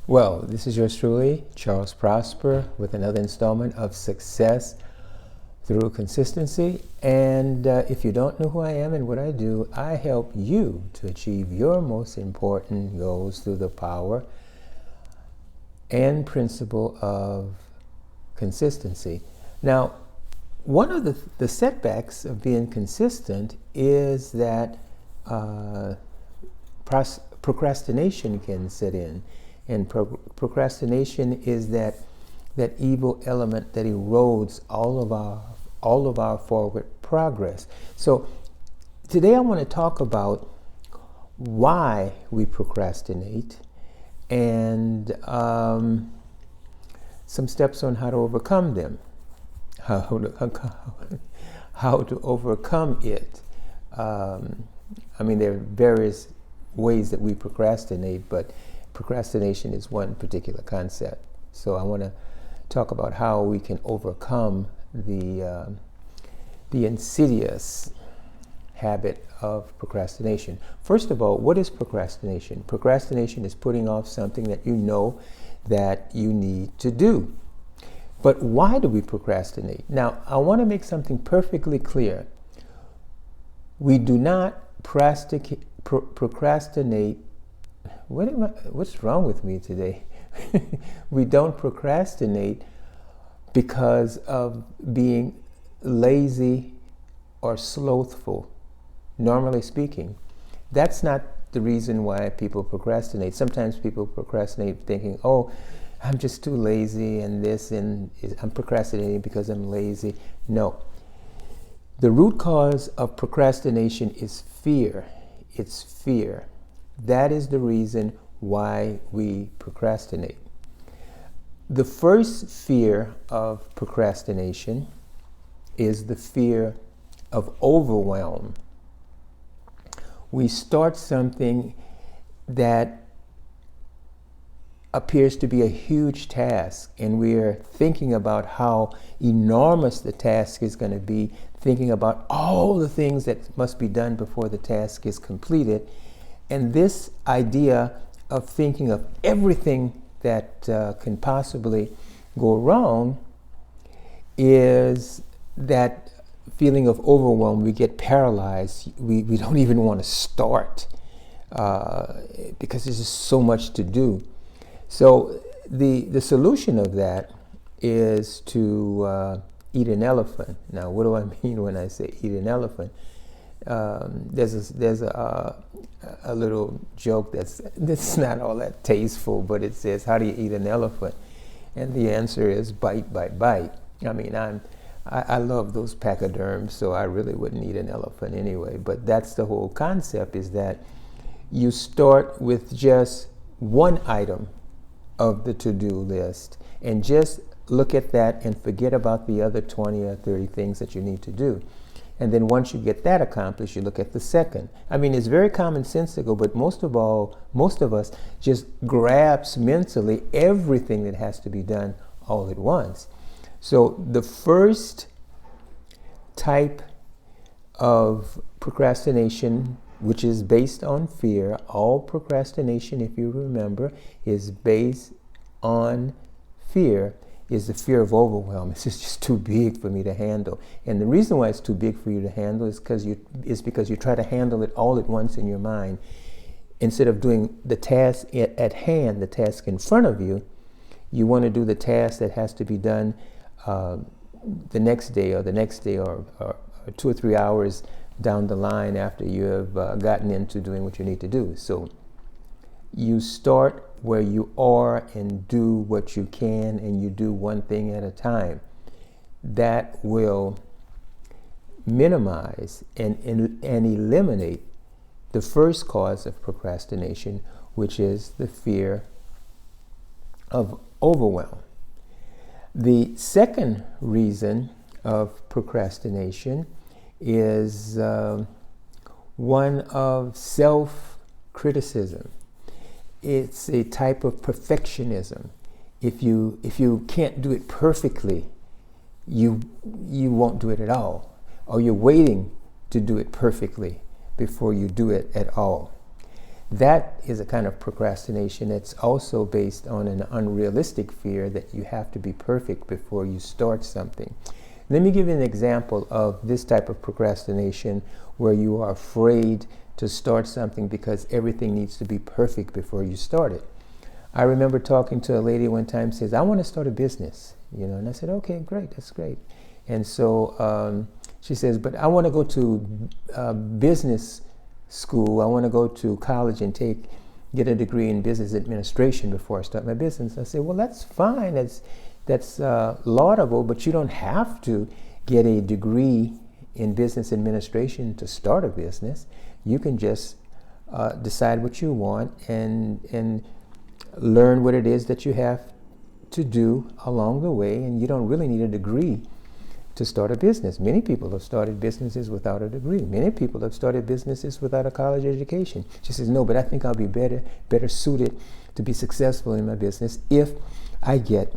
Well, this is yours truly, Charles Prosper, with another installment of Success Through Consistency. And if you don't know who I am and what I do, I help you to achieve your most important goals through the power and principle of consistency. Now, one of the setbacks of being consistent is that procrastination can set in. And procrastination is that evil element that erodes all of our forward progress. So today I want to talk about why we procrastinate and some steps on how to overcome them, how to overcome it. There are various ways that we procrastinate, but procrastination is one particular concept. So I want to talk about how we can overcome the insidious habit of procrastination. First of all, what is procrastination? Procrastination is putting off something that you know that you need to do. But why do we procrastinate? Now, I want to make something perfectly clear. We do not procrastinate. What's wrong with me today? We don't procrastinate because of being lazy or slothful. Normally speaking, that's not the reason why people procrastinate. Sometimes people procrastinate thinking, oh, I'm just too lazy and I'm procrastinating because I'm lazy. No. The root cause of procrastination is fear. It's fear. That is the reason why we procrastinate. The first fear of procrastination is the fear of overwhelm. We start something that appears to be a huge task, and we're thinking about how enormous the task is going to be, thinking about all the things that must be done before the task is completed. And this idea of thinking of everything that can possibly go wrong is that feeling of overwhelm. We get paralyzed. We don't even want to start because there's just so much to do. So the solution of that is to eat an elephant. Now, what do I mean when I say eat an elephant? There's a little joke that's not all that tasteful, but it says, how do you eat an elephant? And the answer is bite by bite. I love those pachyderms, so I really wouldn't eat an elephant anyway. But that's the whole concept, is that you start with just one item of the to-do list and just look at that and forget about the other 20 or 30 things that you need to do. And then once you get that accomplished, you look at the second. It's very commonsensical, but most of us just grabs mentally everything that has to be done all at once. So the first type of procrastination, which is based on fear, all procrastination, if you remember, is based on fear, is the fear of overwhelm. It's just too big for me to handle. And the reason why it's too big for you to handle is because you try to handle it all at once in your mind. Instead of doing the task at hand, the task in front of you, you want to do the task that has to be done the next day or 2 or 3 hours down the line after you have gotten into doing what you need to do. So you start where you are and do what you can, and you do one thing at a time. That will minimize and eliminate the first cause of procrastination, which is the fear of overwhelm. The second reason of procrastination is one of self-criticism. It's a type of perfectionism. If you can't do it perfectly, you won't do it at all, or you're waiting to do it perfectly before you do it at all. That is a kind of procrastination that's also based on an unrealistic fear that you have to be perfect before you start something. Let me give you an example of this type of procrastination where you are afraid to start something because everything needs to be perfect before you start it. I remember talking to a lady one time, says, I want to start a business, and I said, okay, great, that's great. And so she says, but I want to go to business school. I want to go to college and get a degree in business administration before I start my business. I said, well, that's fine. That's laudable, but you don't have to get a degree in business administration to start a business. You can just decide what you want and learn what it is that you have to do along the way, and you don't really need a degree to start a business. Many people have started businesses without a degree. Many people have started businesses without a college education. She says, no, but I think I'll be better suited to be successful in my business if I get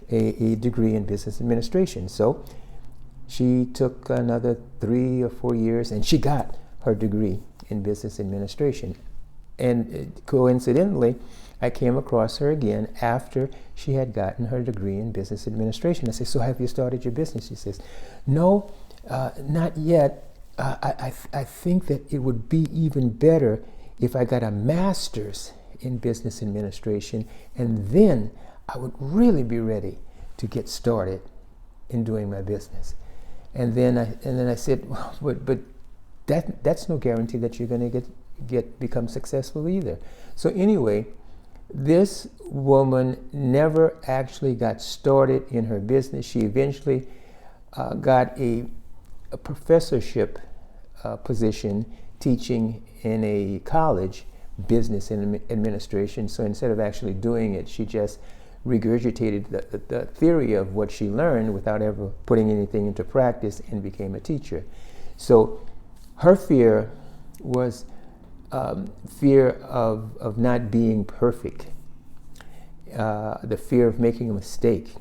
a degree in business administration. So she took another 3 or 4 years and she got her degree in business administration. And coincidentally, I came across her again after she had gotten her degree in business administration. I said, so have you started your business? She says, no, not yet. I think that it would be even better if I got a master's in business administration, and then I would really be ready to get started in doing my business. And then I said, well, but that's no guarantee that you're going to become successful either. So anyway, this woman never actually got started in her business. She eventually got a professorship position teaching in a college, business and administration. So instead of actually doing it, she just regurgitated the theory of what she learned without ever putting anything into practice and became a teacher. So her fear was fear of not being perfect, the fear of making a mistake.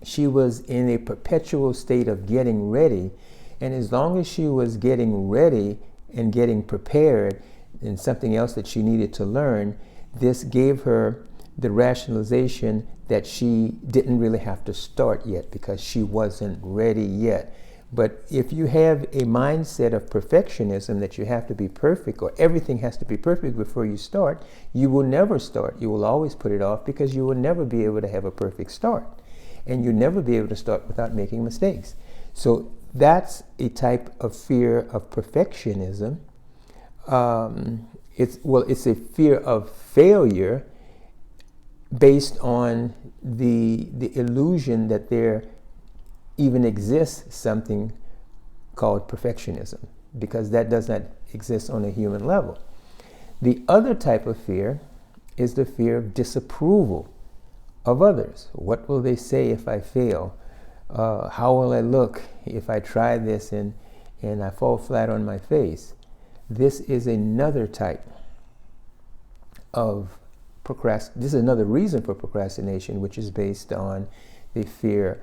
She was in a perpetual state of getting ready, and as long as she was getting ready and getting prepared in something else that she needed to learn, this gave her the rationalization that she didn't really have to start yet because she wasn't ready yet. But if you have a mindset of perfectionism that you have to be perfect or everything has to be perfect before you start, you will never start. You will always put it off because you will never be able to have a perfect start. And you'll never be able to start without making mistakes. So that's a type of fear of perfectionism. It's a fear of failure based on the illusion that there even exists something called perfectionism, because that does not exist on a human level. The other type of fear is the fear of disapproval of others. What will they say if I fail? How will I look if I try this and I fall flat on my face? This is another type of this is another reason for procrastination, which is based on the fear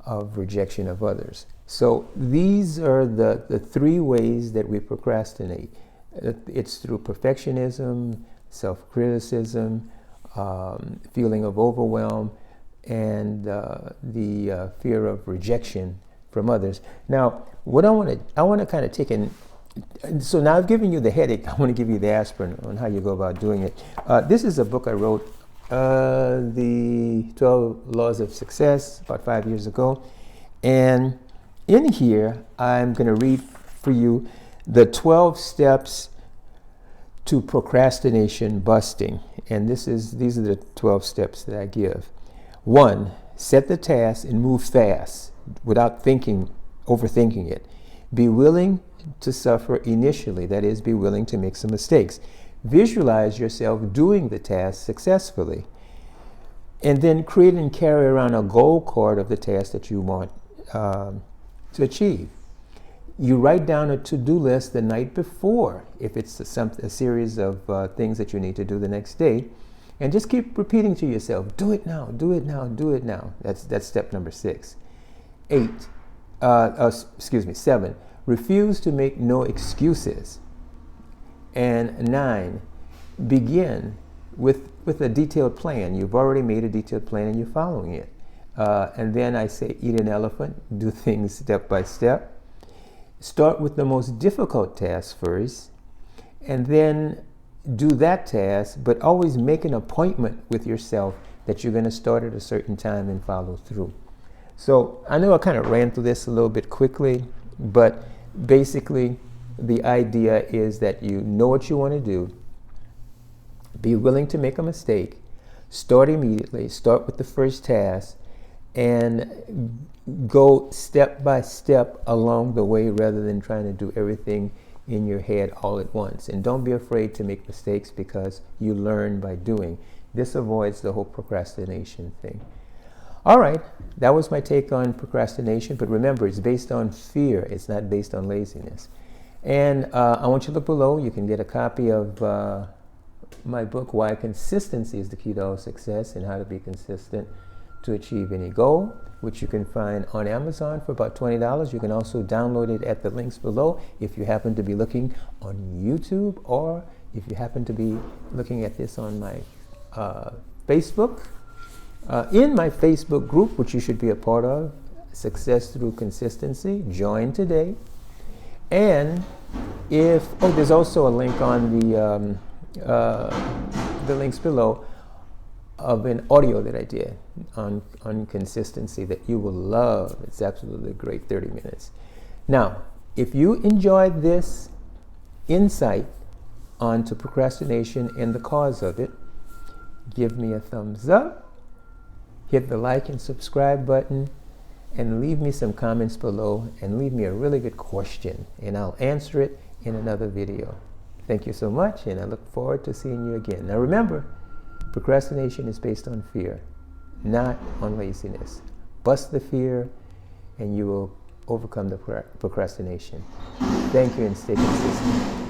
of rejection of others. So these are the 3 ways that we procrastinate. It's through perfectionism, self-criticism, feeling of overwhelm, and the fear of rejection from others. Now, what I want to kind of take in. So now I've given you the headache. I want to give you the aspirin on how you go about doing it. This is a book I wrote, The 12 Laws of Success, about 5 years ago. And in here, I'm going to read for you the 12 steps to procrastination busting. And these are the 12 steps that I give. 1, set the task and move fast without overthinking it. Be willing to suffer initially, that is, be willing to make some mistakes. Visualize yourself doing the task successfully. And then create and carry around a goal card of the task that you want to achieve. You write down a to-do list the night before, if it's a series of things that you need to do the next day. And just keep repeating to yourself, do it now, do it now, do it now. That's step number 6. 7. Refuse to make no excuses. And 9, begin with a detailed plan. You've already made a detailed plan and you're following it. And then I say, eat an elephant, do things step by step. Start with the most difficult task first, and then do that task, but always make an appointment with yourself that you're going to start at a certain time and follow through. So I know I kind of ran through this a little bit quickly, but basically the idea is that you know what you want to do, be willing to make a mistake, start immediately, start with the first task, and go step by step along the way rather than trying to do everything in your head all at once. And don't be afraid to make mistakes, because you learn by doing. This avoids the whole procrastination thing. All right, that was my take on procrastination, but remember, it's based on fear. It's not based on laziness. And I want you to look below. You can get a copy of my book, Why Consistency is the Key to All Success, and How to Be Consistent to Achieve Any Goal, which you can find on Amazon for about $20. You can also download it at the links below if you happen to be looking on YouTube, or if you happen to be looking at this on my Facebook. In my Facebook group, which you should be a part of, Success Through Consistency, join today. And there's also a link on the links below of an audio that I did on consistency that you will love. It's absolutely great, 30 minutes. Now, if you enjoyed this insight onto procrastination and the cause of it, give me a thumbs up, hit the like and subscribe button, and leave me some comments below, and leave me a really good question, and I'll answer it in another video. Thank you so much, and I look forward to seeing you again. Now remember, procrastination is based on fear, not on laziness. Bust the fear, and you will overcome the procrastination. Thank you, and stay consistent.